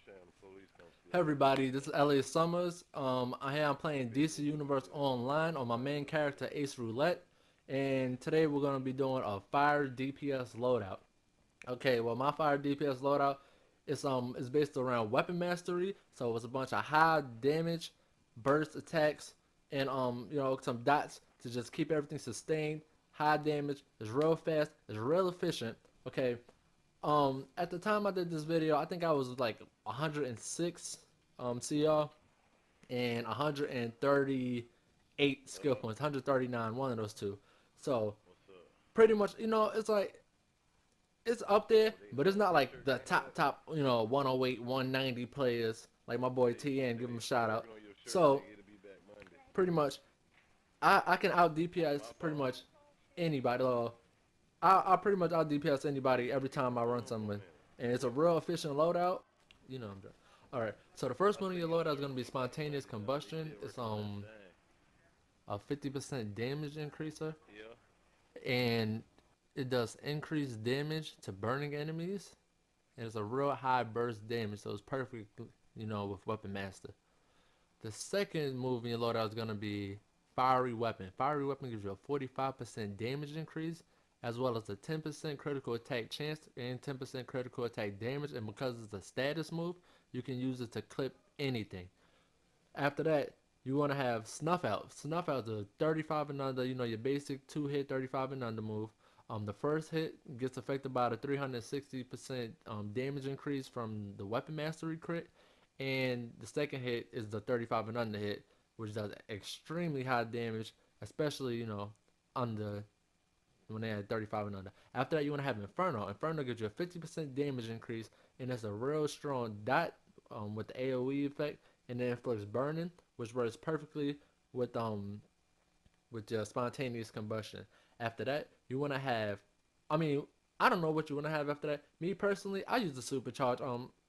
Hey everybody, this is LASummers. I am playing DC Universe Online on my main character Ace Roulette, and today we're gonna be doing a fire DPS loadout. Okay, well my fire DPS loadout is based around weapon mastery, so it's a bunch of high damage, burst attacks, and some dots to just keep everything sustained. High damage, it's real fast, it's real efficient. Okay, at the time I did this video, I think I was like 106 CR and 138 skill points, 139, one of those two. So pretty much, it's like it's up there, but it's not like the top 108, 190 players like my boy TN. Give him a shout out. So pretty much, I can out DPS pretty much anybody. I pretty much out DPS anybody every time I run something, and it's a real efficient loadout. I'm done. All right, so the first one of your loadout is gonna be spontaneous combustion. It's a 50% damage increaser, and it does increased damage to burning enemies, and it's a real high burst damage, so it's perfect, with weapon master. The second move in your loadout is gonna be fiery weapon. Fiery weapon gives you a 45% damage increase, as well as a 10% critical attack chance and 10% critical attack damage. And because it's a status move, you can use it to clip anything. After that, you want to have snuff out. Snuff out is a 35 and under. Your basic 2-hit 35 and under move. The first hit gets affected by the 360% damage increase from the weapon mastery crit, and the second hit is the 35 and under hit, which does extremely high damage, especially under when they had 35 and under. After that, you want to have Inferno. Inferno gives you a 50% damage increase, and it's a real strong dot with the AoE effect, and then inflicts burning, which works perfectly with your spontaneous combustion. After that, you want to have, I don't know what you want to have after that. Me personally, I use the supercharge.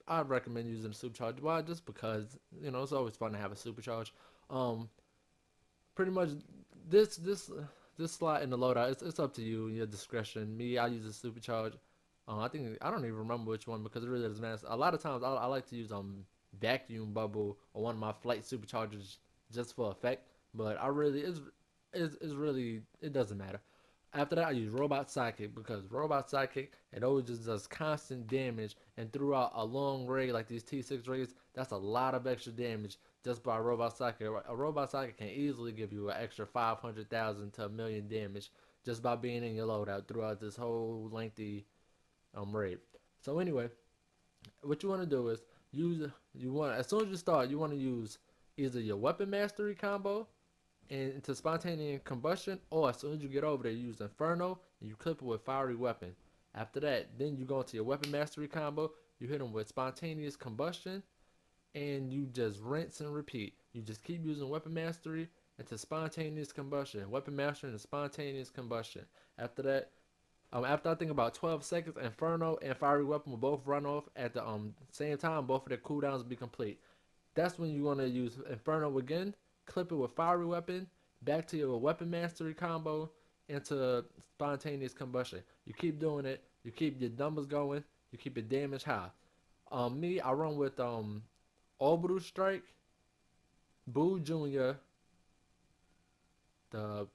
I recommend using the supercharge. Why? Just because it's always fun to have a supercharge. Um, Pretty much this slot in the loadout, it's up to you, your discretion. Me, I use a supercharge. I don't even remember which one because it really doesn't matter. A lot of times I like to use vacuum bubble or one of my flight superchargers just for effect. But I really it's really, it doesn't matter. After that, I use Robot Sidekick because Robot Sidekick, it always just does constant damage, and throughout a long raid like these T6 raids, that's a lot of extra damage just by Robot Sidekick. A Robot Sidekick can easily give you an extra 500,000 to a million damage just by being in your loadout throughout this whole lengthy raid. So anyway, what you want to do is as soon as you start, you want to use either your weapon mastery combo and into spontaneous combustion, or as soon as you get over there, you use Inferno and you clip it with fiery weapon. After that, then you go into your weapon mastery combo, you hit them with spontaneous combustion, and you just rinse and repeat. You just keep using weapon mastery into spontaneous combustion, weapon mastery into spontaneous combustion. After that, after I think about 12 seconds, Inferno and fiery weapon will both run off at the same time. Both of their cooldowns will be complete. That's when you want to use Inferno again, clip it with fiery weapon, back to your weapon mastery combo, into spontaneous combustion. You keep doing it, you keep your numbers going, you keep your damage high. Me, I run with Orbital Strike, Boo Jr., the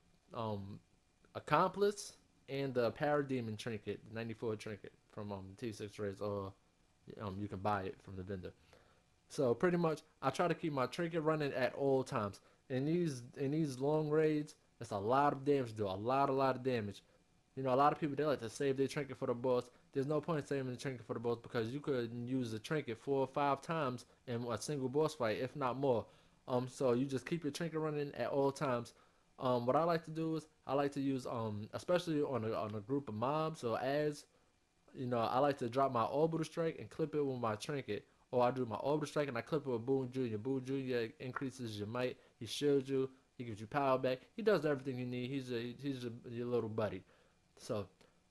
Accomplice, and the Parademon Trinket, the 94 Trinket from T6 Raids, or you can buy it from the vendor. So pretty much, I try to keep my trinket running at all times. In these long raids, it's a lot of damage. Do a lot of damage. A lot of people, they like to save their trinket for the boss. There's no point in saving the trinket for the boss because you could use the trinket 4 or 5 times in a single boss fight, if not more. So you just keep your trinket running at all times. What I like to do is I like to use especially on a group of mobs or ads. I like to drop my orbital strike and clip it with my trinket. Or I do my orbital strike and I clip it with Boom Jr. Boom Jr. increases your might. He shields you. He gives you power back. He does everything you need. He's your little buddy. So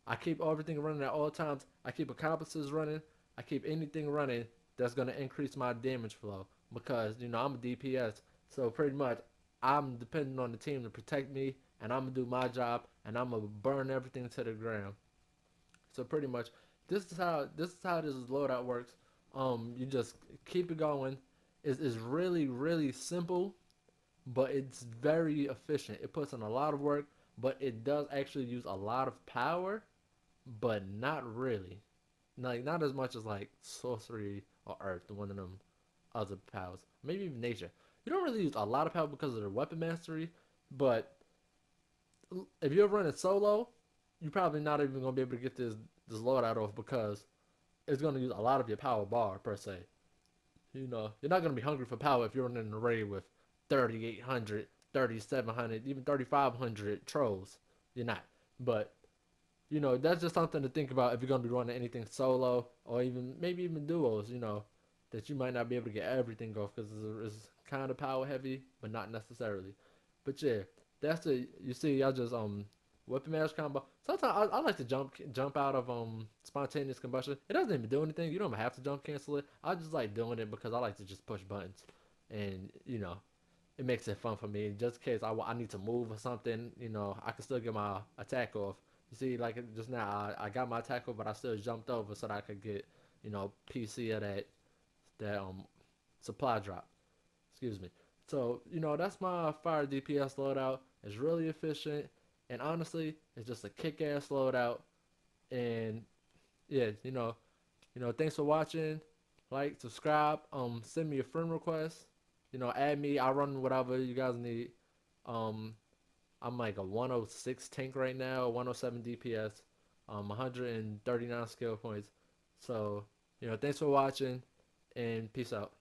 I keep everything running at all times. I keep accomplices running. I keep anything running that's gonna increase my damage flow because I'm a DPS. So pretty much I'm depending on the team to protect me, and I'm gonna do my job, and I'm gonna burn everything to the ground. So pretty much, this is how this loadout works. You just keep it going. It's really really simple, but it's very efficient. It puts in a lot of work, but it does actually use a lot of power, but not really. Like not as much as like sorcery or earth, one of them other powers. Maybe even nature. You don't really use a lot of power because of their weapon mastery, but if you're running solo, you're probably not even gonna be able to get this loadout off because it's gonna use a lot of your power bar per se. You're not gonna be hungry for power if you're in an array with 3,800, 3,700, even 3,500 trolls. You're not. But that's just something to think about if you're gonna be running anything solo or even maybe even duos. That you might not be able to get everything off because it's kind of power heavy, but not necessarily. But yeah, that's it. You see, I just weapon mash combo. Sometimes I like to jump out of spontaneous combustion. It doesn't even do anything. You don't have to jump cancel it. I just like doing it because I like to just push buttons, and it makes it fun for me. Just in case I need to move or something, I can still get my attack off. You see, like just now, I got my attack off, but I still jumped over so that I could get PC of that supply drop. Excuse me. So that's my fire DPS loadout. It's really efficient, and honestly, it's just a kick-ass loadout. And yeah, thanks for watching. Like, subscribe. Send me a friend request. Add me. I run whatever you guys need. Um, I'm like a 106 tank right now, 107 DPS, 139 skill points. So, thanks for watching, and peace out.